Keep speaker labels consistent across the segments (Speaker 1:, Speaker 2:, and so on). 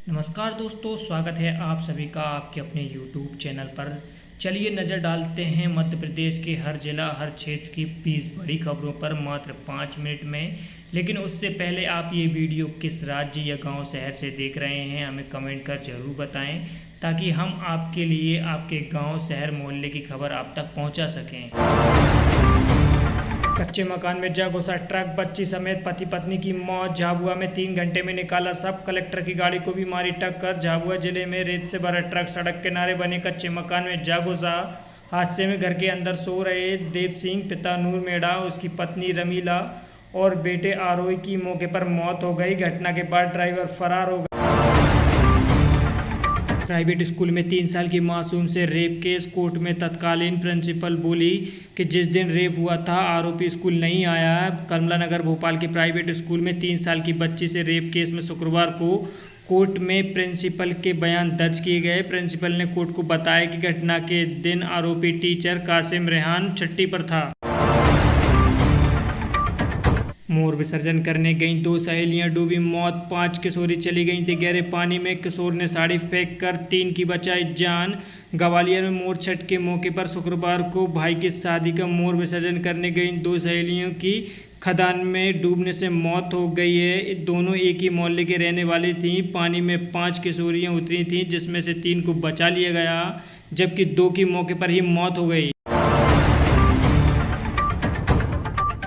Speaker 1: नमस्कार दोस्तों, स्वागत है आप सभी का आपके अपने YouTube चैनल पर। चलिए नज़र डालते हैं मध्य प्रदेश के हर जिला हर क्षेत्र की 20 बड़ी खबरों पर मात्र 5 मिनट में। लेकिन उससे पहले आप ये वीडियो किस राज्य या गांव शहर से देख रहे हैं हमें कमेंट कर ज़रूर बताएं, ताकि हम आपके लिए आपके गांव शहर मोहल्ले की खबर आप तक पहुंचा सकें। कच्चे मकान में जा घुसा ट्रक, बच्ची समेत पति पत्नी की मौत। झाबुआ में 3 घंटे में निकाला सब कलेक्टर की गाड़ी को भी मारी टक्कर। झाबुआ जिले में रेत से भरा ट्रक सड़क किनारे बने कच्चे मकान में जा घुसा। हादसे में घर के अंदर सो रहे देव सिंह, पिता नूर मेढ़ा, उसकी पत्नी रमीला और बेटे आरोही की मौके पर मौत हो गई। घटना के बाद ड्राइवर फरार हो गया। प्राइवेट स्कूल में 3 साल की मासूम से रेप केस। कोर्ट में तत्कालीन प्रिंसिपल बोली कि जिस दिन रेप हुआ था आरोपी स्कूल नहीं आया। कमला नगर भोपाल के प्राइवेट स्कूल में 3 साल की बच्ची से रेप केस में शुक्रवार को कोर्ट में प्रिंसिपल के बयान दर्ज किए गए। प्रिंसिपल ने कोर्ट को बताया कि घटना के दिन आरोपी टीचर कासिम रेहान छुट्टी पर था। मोर विसर्जन करने गईं 2 सहेलियां डूबी मौत। 5 किशोरी चली गई थी गहरे पानी में। किशोर ने साड़ी फेंक कर 3 की बचाई जान। ग्वालियर में मोर छठ के मौके पर शुक्रवार को भाई की शादी का मोर विसर्जन करने गई 2 सहेलियों की खदान में डूबने से मौत हो गई है। दोनों एक ही मोहल्ले के रहने वाली थीं। पानी में 5 किशोरियां उतरी थीं, जिसमें से 3 को बचा लिया गया, जबकि 2 की मौके पर ही मौत हो गई।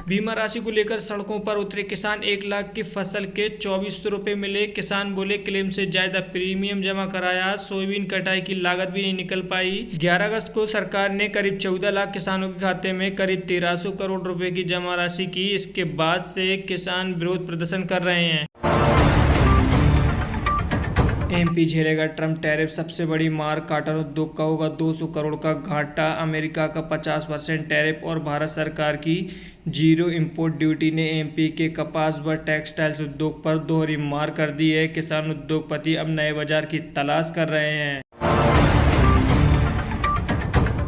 Speaker 1: बीमा राशि को लेकर सड़कों पर उतरे किसान। 1 लाख की फसल के 2400 रुपये मिले। किसान बोले क्लेम से ज़्यादा प्रीमियम जमा कराया। सोयाबीन कटाई की लागत भी नहीं निकल पाई। 11 अगस्त को सरकार ने करीब 14 लाख किसानों के खाते में करीब 1300 करोड़ रुपए की जमा राशि की। इसके बाद से किसान विरोध प्रदर्शन कर रहे हैं। एमपी झेलेगा ट्रम्प टैरिफ, सबसे बड़ी मार कॉटन उद्योग का होगा 200 करोड़ का घाटा। अमेरिका का 50% टैरिफ और भारत सरकार की 0 इंपोर्ट ड्यूटी ने एमपी के कपास व टेक्सटाइल्स उद्योग पर दोहरी मार कर दी है। किसान उद्योगपति अब नए बाजार की तलाश कर रहे हैं।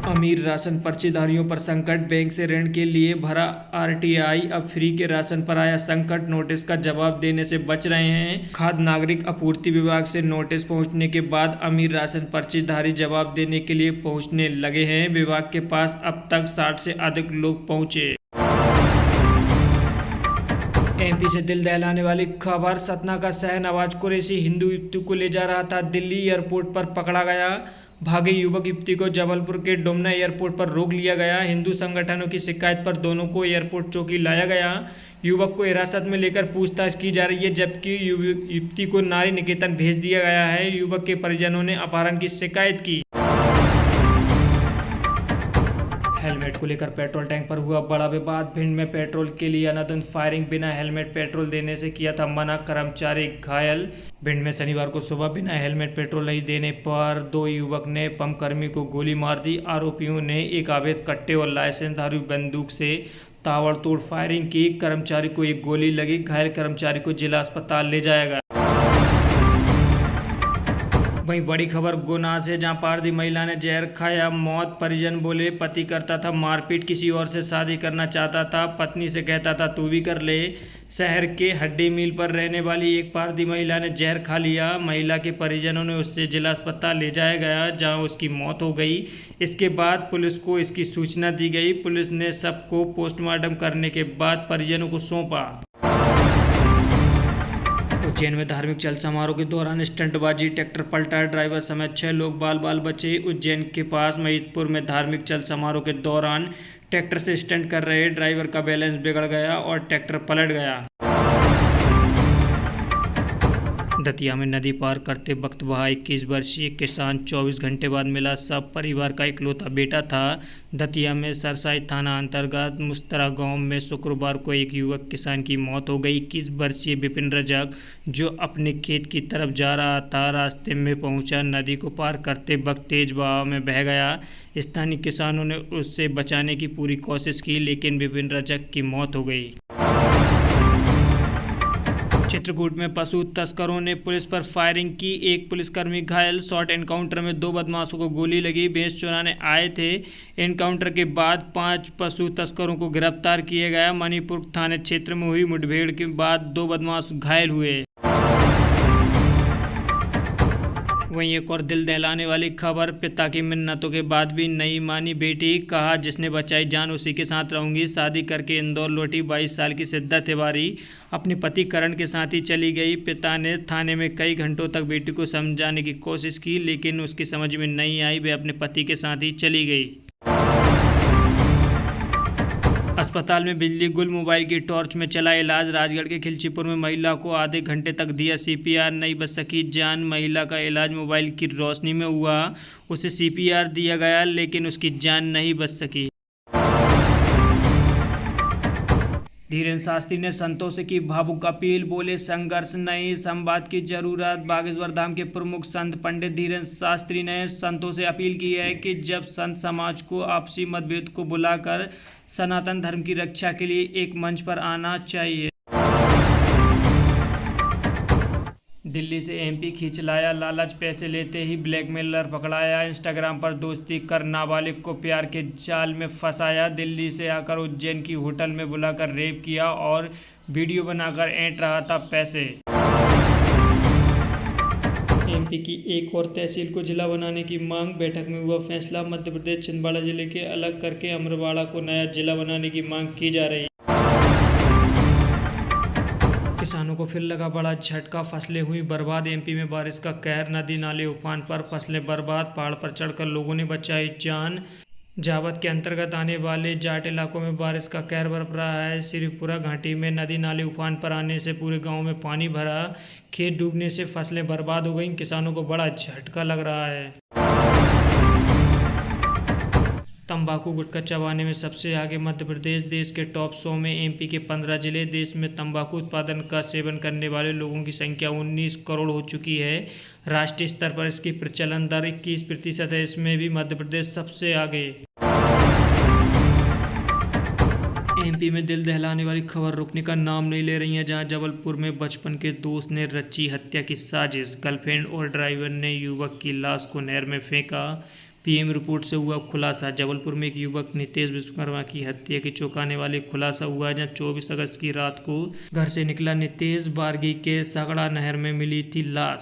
Speaker 1: अमीर राशन पर्चीधारियों पर संकट। बैंक से ऋण के लिए भरा आरटीआई, अब फ्री के राशन पर आया संकट। नोटिस का जवाब देने से बच रहे हैं। खाद्य नागरिक आपूर्ति विभाग से नोटिस पहुंचने के बाद अमीर राशन पर्चीधारी जवाब देने के लिए पहुंचने लगे हैं। विभाग के पास अब तक 60 से अधिक लोग पहुंचे। एमपी से दिल दहलाने वाली खबर। सतना का शाहनवाज कुरैशी हिंदू युवती को ले जा रहा था दिल्ली। एयरपोर्ट पर पकड़ा गया। भागे युवक युवती को जबलपुर के डोमना एयरपोर्ट पर रोक लिया गया। हिंदू संगठनों की शिकायत पर दोनों को एयरपोर्ट चौकी लाया गया। युवक को हिरासत में लेकर पूछताछ की जा रही है, जबकि युवती को नारी निकेतन भेज दिया गया है। युवक के परिजनों ने अपहरण की शिकायत की। हेलमेट को लेकर पेट्रोल टैंक पर हुआ बड़ा विवाद। भिंड में पेट्रोल के लिए अनाधुन फायरिंग, बिना हेलमेट पेट्रोल देने से किया था मना, कर्मचारी घायल। भिंड में शनिवार को सुबह बिना हेलमेट पेट्रोल नहीं देने पर 2 युवक ने पंप कर्मी को गोली मार दी। आरोपियों ने एक अवैध कट्टे और लाइसेंसधारी बंदूक से ताबड़तोड़ फायरिंग की। कर्मचारी को एक गोली लगी। घायल कर्मचारी को जिला अस्पताल ले जाया गया। वहीं बड़ी खबर गुना से, जहां पारदी महिला ने जहर खाया, मौत। परिजन बोले पति करता था मारपीट, किसी और से शादी करना चाहता था, पत्नी से कहता था तू भी कर ले। शहर के हड्डी मील पर रहने वाली एक पारदी महिला ने जहर खा लिया। महिला के परिजनों ने उससे जिला अस्पताल ले जाया गया, जहां उसकी मौत हो गई। इसके बाद पुलिस को इसकी सूचना दी गई। पुलिस ने सबको पोस्टमार्टम करने के बाद परिजनों को सौंपा। उज्जैन में धार्मिक चल समारोह के दौरान स्टंटबाजी, ट्रैक्टर पलटा, ड्राइवर समेत 6 लोग बाल बाल बचे। उज्जैन के पास महिदपुर में धार्मिक चल समारोह के दौरान ट्रैक्टर से स्टंट कर रहे ड्राइवर का बैलेंस बिगड़ गया और ट्रैक्टर पलट गया। दतिया में नदी पार करते वक्त बहा 21 वर्षीय किसान 24 घंटे बाद मिला। सब परिवार का इकलौता बेटा था। दतिया में सरसाई थाना अंतर्गत मुस्तरा गांव में शुक्रवार को एक युवक किसान की मौत हो गई। 21 वर्षीय विपिन रजक, जो अपने खेत की तरफ जा रहा था, रास्ते में पहुंचा। नदी को पार करते वक्त तेज बहाव में बह गया। स्थानीय किसानों ने उससे बचाने की पूरी कोशिश की, लेकिन विपिन रजक की मौत हो गई। चित्रकूट में पशु तस्करों ने पुलिस पर फायरिंग की, एक पुलिसकर्मी घायल। शॉर्ट एनकाउंटर में 2 बदमाशों को गोली लगी, भैंस चुराने आए थे। एनकाउंटर के बाद 5 पशु तस्करों को गिरफ्तार किया गया। मणिपुर थाने क्षेत्र में हुई मुठभेड़ के बाद 2 बदमाश घायल हुए। वहीं एक और दिल दहलाने वाली खबर, पिता की मिन्नतों के बाद भी नहीं मानी बेटी, कहा जिसने बचाई जान उसी के साथ रहूंगी। शादी करके इंदौर लौटी 22 साल की सिद्दत तिवारी अपने पति करण के साथ ही चली गई। पिता ने थाने में कई घंटों तक बेटी को समझाने की कोशिश की, लेकिन उसकी समझ में नहीं आई। वे अपने पति के साथ ही चली गई। अस्पताल में बिजली गुल, मोबाइल की टॉर्च में चला इलाज। राजगढ़ के खिलचीपुर में महिला को आधे घंटे तक दिया सीपीआर, नहीं बच सकी जान। महिला का इलाज मोबाइल की रोशनी में हुआ। उसे सीपीआर दिया गया, लेकिन उसकी जान नहीं बच सकी। धीरेन्द्र शास्त्री ने संतों से की भावुक अपील, बोले संघर्ष नहीं संवाद की जरूरत। बागेश्वर धाम के प्रमुख संत पंडित धीरेन्द्र शास्त्री ने संतों से अपील की है कि जब संत समाज को आपसी मतभेद को बुलाकर सनातन धर्म की रक्षा के लिए एक मंच पर आना चाहिए। दिल्ली से एमपी खींच लाया, लालच पैसे लेते ही ब्लैकमेलर पकड़ाया। इंस्टाग्राम पर दोस्ती कर नाबालिग को प्यार के जाल में फंसाया। दिल्ली से आकर उज्जैन की होटल में बुलाकर रेप किया और वीडियो बनाकर ऐंठ रहा था पैसे। एमपी की एक और तहसील को जिला बनाने की मांग, बैठक में हुआ फैसला। मध्य प्रदेश छिंदवाड़ा जिले के अलग करके अमरवाड़ा को नया जिला बनाने की मांग की जा रही है। किसानों को फिर लगा बड़ा झटका, फसलें हुई बर्बाद। एमपी में बारिश का कहर, नदी नाले उफान पर, फसलें बर्बाद। पहाड़ पर चढ़कर लोगों ने बचाई जान। जावद के अंतर्गत आने वाले जाट इलाकों में बारिश का कहर बरप रहा है। श्रीपुरा घाटी में नदी नाले उफान पर आने से पूरे गांव में पानी भरा। खेत डूबने से फसलें बर्बाद हो गईं। किसानों को बड़ा झटका लग रहा है। तंबाकू गुटखा चबाने में सबसे आगे मध्य प्रदेश। देश के टॉप 100 में एमपी के 15 जिले। देश में तंबाकू उत्पादन का सेवन करने वाले लोगों की संख्या 19 करोड़ हो चुकी है। राष्ट्रीय स्तर पर इसकी प्रचलन दर 21% है। इसमें भी मध्य प्रदेश सबसे आगे। एमपी में दिल दहलाने वाली खबर रुकने का नाम नहीं ले रही है, जहां जबलपुर में बचपन के दोस्त ने रची हत्या की साजिश। गर्लफ्रेंड और ड्राइवर ने युवक की लाश को नहर में फेंका। पीएम रिपोर्ट से हुआ खुलासा। जबलपुर में एक युवक नितेश विश्वकर्मा की हत्या की चौंकाने वाली खुलासा हुआ, जहां 24 अगस्त की रात को घर से निकला नितेश। बारगी के सगड़ा नहर में मिली थी लाश।